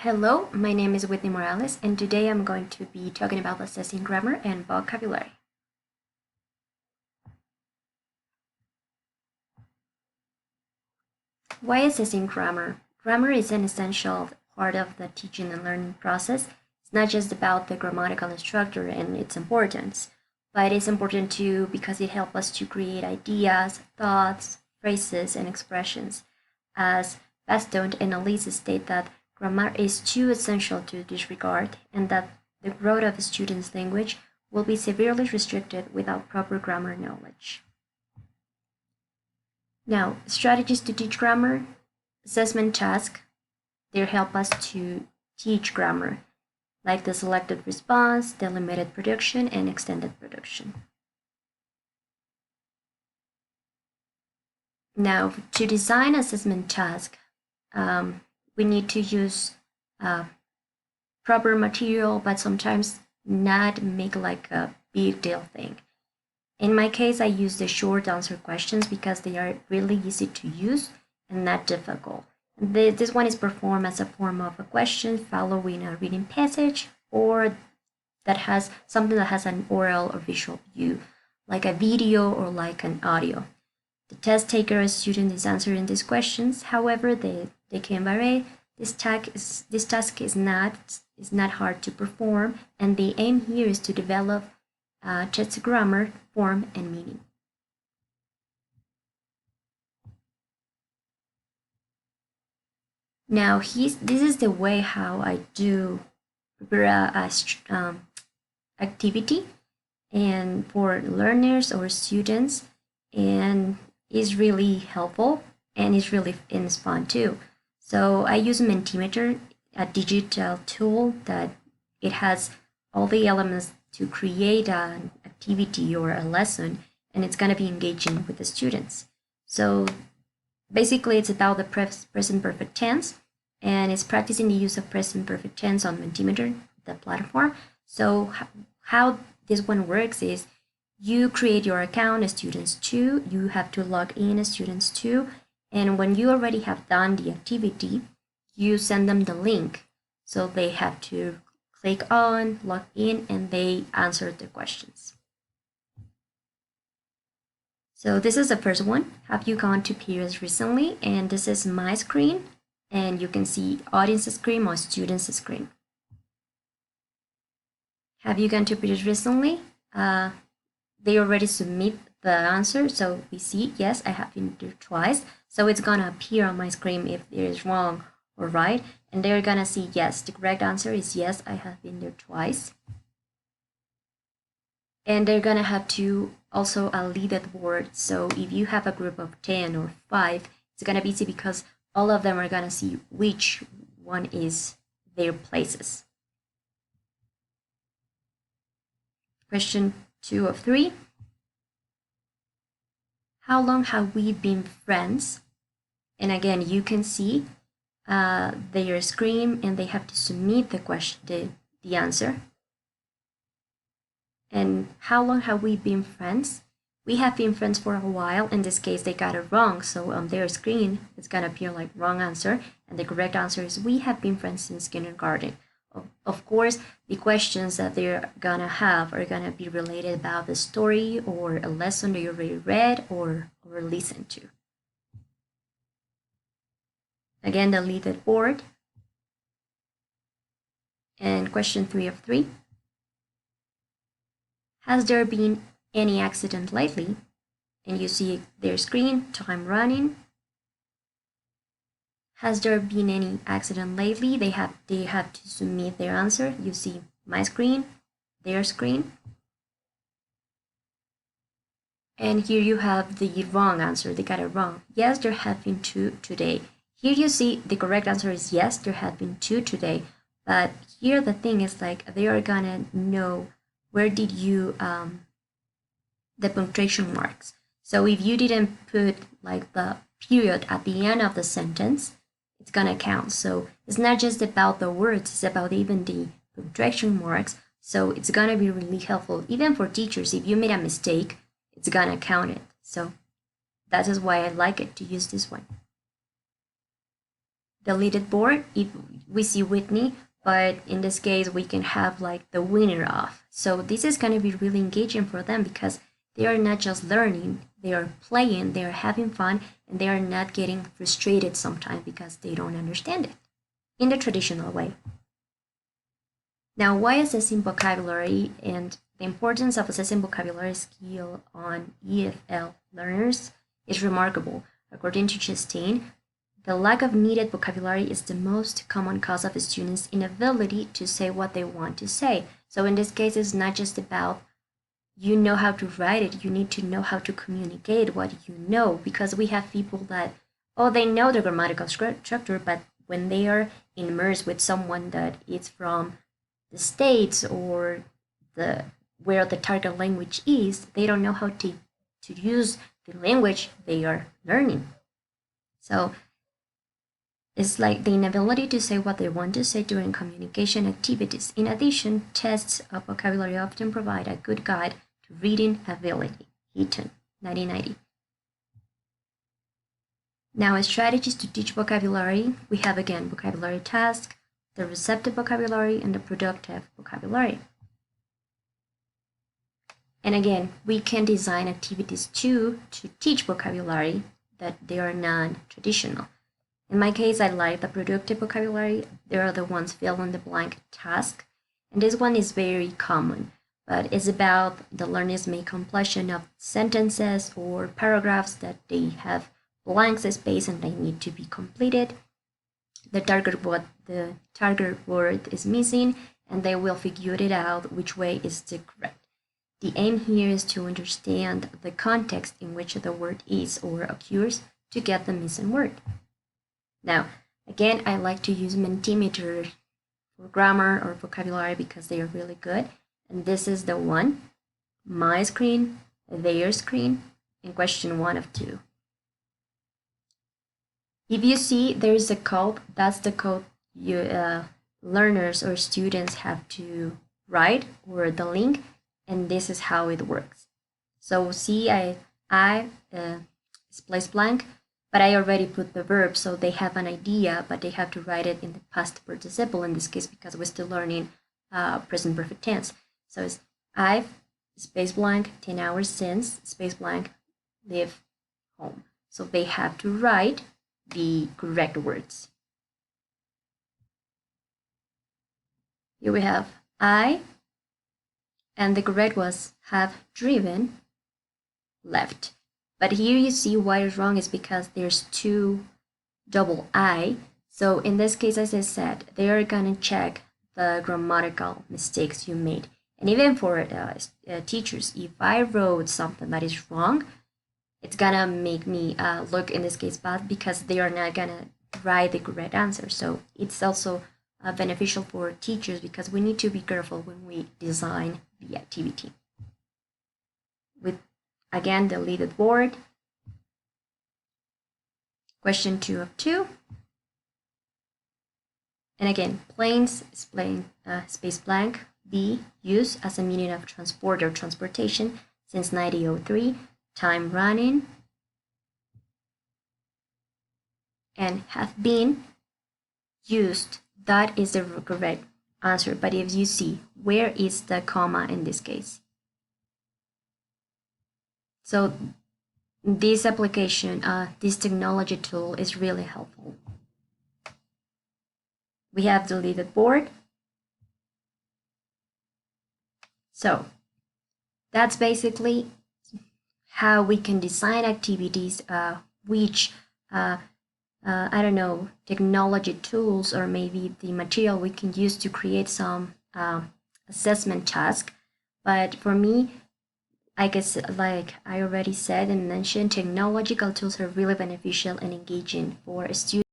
Hello, my name is Whitney Morales, and today I'm going to be talking about assessing grammar and vocabulary. Why assessing grammar? Grammar is an essential part of the teaching and learning process. It's not just about the grammatical structure and its importance, but it's important too because it helps us to create ideas, thoughts, phrases, and expressions. As Baston and Elise state that grammar is too essential to disregard and that the growth of a student's language will be severely restricted without proper grammar knowledge. Now, strategies to teach grammar, assessment task, they help us to teach grammar, like the selected response, the limited production, and extended production. Now, to design assessment task, we need to use proper material, but sometimes not make like a big deal thing. In my case, I use the short answer questions because they are really easy to use and not difficult. This one is performed as a form of a question following a reading passage or that has something that has an oral or visual view, like a video or like an audio. The test taker or student is answering these questions. However, they can vary. This task is not hard to perform, and the aim here is to develop text grammar, form, and meaning. Now, this is the way how I do prepare a activity and for learners or students, and is really helpful and it's fun too. So I use Mentimeter, a digital tool that it has all the elements to create an activity or a lesson, and it's going to be engaging with the students. So basically, it's about the present perfect tense, and it's practicing the use of present perfect tense on Mentimeter, the platform. So how this one works is you create your account as students 2, you have to log in as students 2, and when you already have done the activity, you send them the link. So they have to click on, log in, and they answer the questions. So this is the first one. Have you gone to periods recently? And this is my screen, and you can see audience screen or students screen. Have you gone to periods recently? They already submit the answer, so we see, yes, I have been there twice. So it's gonna appear on my screen if it is wrong or right, and they're gonna see, yes, the correct answer is yes, I have been there twice. And they're gonna have to also a leaded board. So if you have a group of 10 or 5, it's gonna be easy because all of them are gonna see which one is their places. Question 2 of 3. How long have we been friends? And again, you can see their screen and they have to submit the question, the answer. And how long have we been friends? We have been friends for a while. In this case, they got it wrong. So on their screen, it's going to appear like wrong answer. And the correct answer is we have been friends since kindergarten. Of course, the questions that they're gonna have are gonna be related about the story or a lesson that you already read or listened to. Again, the leaded board. And question 3 of 3. Has there been any accident lately? And you see their screen, time running. Has there been any accident lately? They have to submit their answer. You see my screen, their screen. And here you have the wrong answer. They got it wrong. Yes, there have been 2 today. Here you see the correct answer is yes, there have been 2 today. But here the thing is like they are gonna know where did you the punctuation marks. So if you didn't put like the period at the end of the sentence, it's gonna count. So it's not just about the words, it's about even the punctuation marks. So it's gonna be really helpful, even for teachers. If you made a mistake, it's gonna count it. So that is why I like it to use this one. deleted board, if we see Whitney, but in this case, we can have like the winner of. So this is going to be really engaging for them because they are not just learning, they are playing, they are having fun, and they are not getting frustrated sometimes because they don't understand it in the traditional way. Now, why assessing vocabulary and the importance of assessing vocabulary skill on EFL learners is remarkable. According to Justine, the lack of needed vocabulary is the most common cause of students' inability to say what they want to say. So in this case, it's not just about you know how to write it, you need to know how to communicate what you know, because we have people that, oh, they know the grammatical structure, but when they are immersed with someone that is from the States or the where the target language is, they don't know how to use the language they are learning. So it's like the inability to say what they want to say during communication activities. In addition, tests of vocabulary often provide a good guide to reading ability. Eaton, 1990. Now, as strategies to teach vocabulary, we have again vocabulary task, the receptive vocabulary, and the productive vocabulary. And again, we can design activities too to teach vocabulary that they are non-traditional. In my case, I like the productive vocabulary. They are the ones fill in the blank task. And this one is very common, but it's about the learners make completion of sentences or paragraphs that they have blank space and they need to be completed. The target word is missing, and they will figure it out which way is the correct. The aim here is to understand the context in which the word is or occurs to get the missing word. Now, again, I like to use Mentimeter for grammar or vocabulary because they are really good. And this is the one, my screen, their screen, and question 1 of 2. If you see there's a code, that's the code you learners or students have to write, or the link, and this is how it works. So see, I place blank, but I already put the verb, so they have an idea, but they have to write it in the past participle in this case because we're still learning present perfect tense. So it's I've space blank 10 hours since space blank leave home. So they have to write the correct words. Here we have I, and the correct was have driven left. But here you see why it's wrong is because there's 2 double I. So in this case, as I said, they are gonna check the grammatical mistakes you made. And even for teachers, if I wrote something that is wrong, it's gonna make me look in this case bad because they are not gonna write the correct answer. So it's also beneficial for teachers because we need to be careful when we design the activity. With again deleted board, question 2 of 2. And again, planes, space blank, B, use as a meaning of transport or transportation since 1903. Time running, and have been used. That is the correct answer. But if you see, where is the comma in this case? So this application, this technology tool is really helpful. We have deleted board. So that's basically how we can design activities which I don't know, technology tools or maybe the material we can use to create some assessment task. But for me, I guess like I already said and mentioned, technological tools are really beneficial and engaging for students.